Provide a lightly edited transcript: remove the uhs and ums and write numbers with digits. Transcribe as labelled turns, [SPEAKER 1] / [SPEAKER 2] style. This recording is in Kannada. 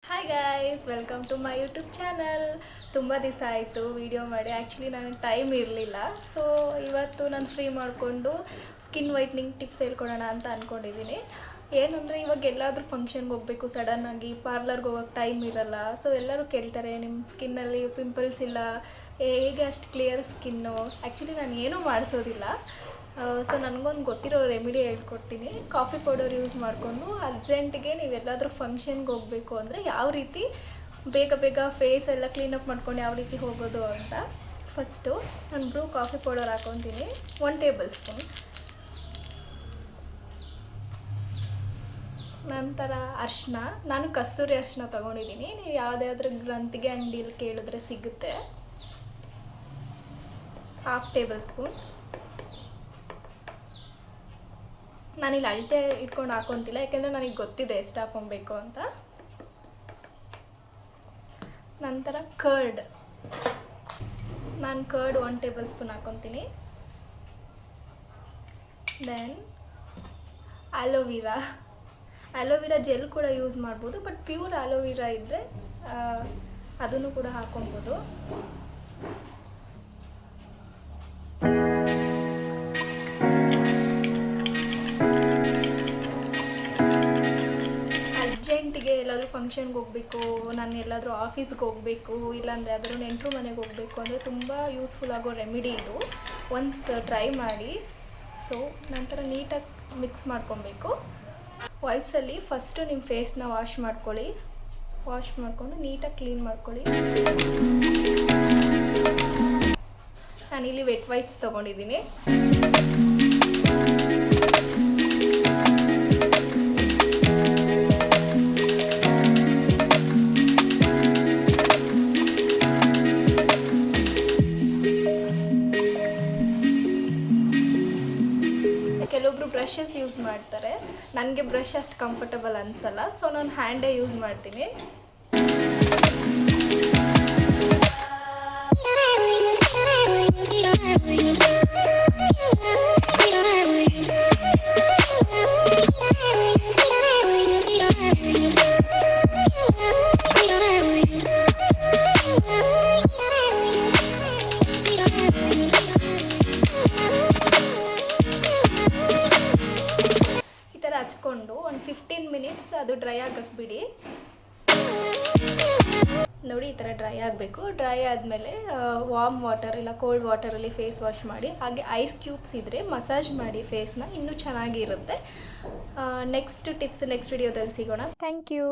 [SPEAKER 1] Hi guys, welcome to my YouTube channel. ತುಂಬ ದಿವಸ ಆಯಿತು ವೀಡಿಯೋ ಮಾಡಿ. ಆ್ಯಕ್ಚುಲಿ ನನಗೆ ಟೈಮ್ ಇರಲಿಲ್ಲ. ಸೊ ಇವತ್ತು ನಾನು ಫ್ರೀ ಮಾಡಿಕೊಂಡು ಸ್ಕಿನ್ ವೈಟ್ನಿಂಗ್ ಟಿಪ್ಸ್ ಹೇಳ್ಕೊಡೋಣ ಅಂತ ಅಂದ್ಕೊಂಡಿದ್ದೀನಿ. ಏನಂದರೆ ಇವಾಗ ಎಲ್ಲಾದರೂ ಫಂಕ್ಷನ್ಗೆ ಹೋಗಬೇಕು, ಸಡನ್ನಾಗಿ ಪಾರ್ಲರ್ಗೆ ಹೋಗೋಕ್ಕೆ ಟೈಮ್ ಇರಲ್ಲ. ಸೊ ಎಲ್ಲರೂ ಕೇಳ್ತಾರೆ, ನಿಮ್ಮ ಸ್ಕಿನ್ನಲ್ಲಿ ಪಿಂಪಲ್ಸ್ ಇಲ್ಲ, ಹೇಗೆ ಅಷ್ಟು ಕ್ಲಿಯರ್ ಸ್ಕಿನ್ನು. ಆ್ಯಕ್ಚುಲಿ ನಾನು ಏನೂ ಮಾಡಿಸೋದಿಲ್ಲ. ಸೊ ನನಗೊಂದು ಗೊತ್ತಿರೋ ರೆಮಿಡಿ ಹೇಳ್ಕೊಡ್ತೀನಿ. ಕಾಫಿ ಪೌಡರ್ ಯೂಸ್ ಮಾಡಿಕೊಂಡು ಅರ್ಜೆಂಟಿಗೆ ನೀವೆಲ್ಲಾದರೂ ಫಂಕ್ಷನ್ಗೆ ಹೋಗಬೇಕು ಅಂದರೆ ಯಾವ ರೀತಿ ಬೇಗ ಬೇಗ ಫೇಸ್ ಎಲ್ಲ ಕ್ಲೀನಪ್ ಮಾಡ್ಕೊಂಡು ಯಾವ ರೀತಿ ಹೋಗೋದು ಅಂತ. ಫಸ್ಟು ನಾನು ಬ್ರೂ ಕಾಫಿ ಪೌಡರ್ ಹಾಕ್ಕೊತೀನಿ, 1 ಟೇಬಲ್ ಸ್ಪೂನ್. ನಂತರ ಅರಿಶಿನ, ನಾನು ಕಸ್ತೂರಿ ಅರಿಶಿನ ತೊಗೊಂಡಿದ್ದೀನಿ. ನೀವು ಯಾವುದಾದ್ರೂ ಗ್ರಂಥಿಗೆ ಅಂಗಡಿಯಲ್ಲಿ ಕೇಳಿದ್ರೆ ಸಿಗುತ್ತೆ. 1/2 ಟೇಬಲ್ ಸ್ಪೂನ್. ನಾನಿಲ್ಲಿ ಅಳತೆ ಇಟ್ಕೊಂಡು ಹಾಕೊತಿಲ್ಲ, ಯಾಕೆಂದರೆ ನನಗೆ ಗೊತ್ತಿದೆ ಎಷ್ಟು ಹಾಕೊಬೇಕು ಅಂತ. ನಂತರ ಕರ್ಡ್, ನಾನು ಕರ್ಡ್ 1 ಟೇಬಲ್ ಸ್ಪೂನ್ ಹಾಕೊತೀನಿ. ದೆನ್ ಆಲೋವಿರಾ ಜೆಲ್ ಕೂಡ ಯೂಸ್ ಮಾಡ್ಬೋದು, ಬಟ್ ಪ್ಯೂರ್ ಆಲೋವಿರಾ ಇದ್ದರೆ ಅದನ್ನು ಕೂಡ ಹಾಕೊಬೋದು. ಅರ್ಜೆಂಟಿಗೆ ಎಲ್ಲಾದರೂ ಫಂಕ್ಷನ್ಗೆ ಹೋಗಬೇಕು, ನಾನು ಎಲ್ಲಾದರೂ ಆಫೀಸ್ಗೆ ಹೋಗಬೇಕು, ಇಲ್ಲಾಂದರೆ ಯಾವ್ದಾದ್ರು ನೆಂಟರು ಮನೆಗೆ ಹೋಗಬೇಕು ಅಂದರೆ ತುಂಬ ಯೂಸ್ಫುಲ್ ಆಗೋ ರೆಮಿಡಿ ಇದು. ಒನ್ಸ್ ಟ್ರೈ ಮಾಡಿ. ಸೊ ನಂತರ ನೀಟಾಗಿ ಮಿಕ್ಸ್ ಮಾಡ್ಕೊಬೇಕು. ವೈಪ್ಸಲ್ಲಿ ಫಸ್ಟು ನಿಮ್ಮ ಫೇಸ್ನ ವಾಶ್ ಮಾಡ್ಕೊಳ್ಳಿ. ವಾಶ್ ಮಾಡಿಕೊಂಡು ನೀಟಾಗಿ ಕ್ಲೀನ್ ಮಾಡ್ಕೊಳ್ಳಿ. ನಾನಿಲ್ಲಿ ವೆಟ್ ವೈಪ್ಸ್ ತೊಗೊಂಡಿದ್ದೀನಿ. ಕೆಲವೊಬ್ರು ಬ್ರಷಸ್ ಯೂಸ್ ಮಾಡ್ತಾರೆ, ನನಗೆ ಬ್ರಷ್ ಅಷ್ಟು ಕಂಫರ್ಟಬಲ್ ಅನಿಸಲ್ಲ. ಸೊ ನಾನು ಹ್ಯಾಂಡೇ ಯೂಸ್ ಮಾಡ್ತೀನಿ. ಹಚ್ಕೊಂಡು ಒಂದು 15 ಮಿನಿಟ್ಸ್ ಅದು ಡ್ರೈ ಆಗಕ್ಕೆ ಬಿಡಿ. ನೋಡಿ, ಈ ಥರ ಡ್ರೈ ಆಗಬೇಕು. ಡ್ರೈ ಆದಮೇಲೆ ವಾರ್ಮ್ ವಾಟರ್ ಇಲ್ಲ ಕೋಲ್ಡ್ ವಾಟರಲ್ಲಿ ಫೇಸ್ ವಾಶ್ ಮಾಡಿ. ಹಾಗೆ ಐಸ್ ಕ್ಯೂಬ್ಸ್ ಇದ್ದರೆ ಮಸಾಜ್ ಮಾಡಿ ಫೇಸ್ನ, ಇನ್ನೂ ಚೆನ್ನಾಗಿರುತ್ತೆ. ನೆಕ್ಸ್ಟ್ ಟಿಪ್ಸ್ ನೆಕ್ಸ್ಟ್ ವಿಡಿಯೋದಲ್ಲಿ ಸಿಗೋಣ. Thank you.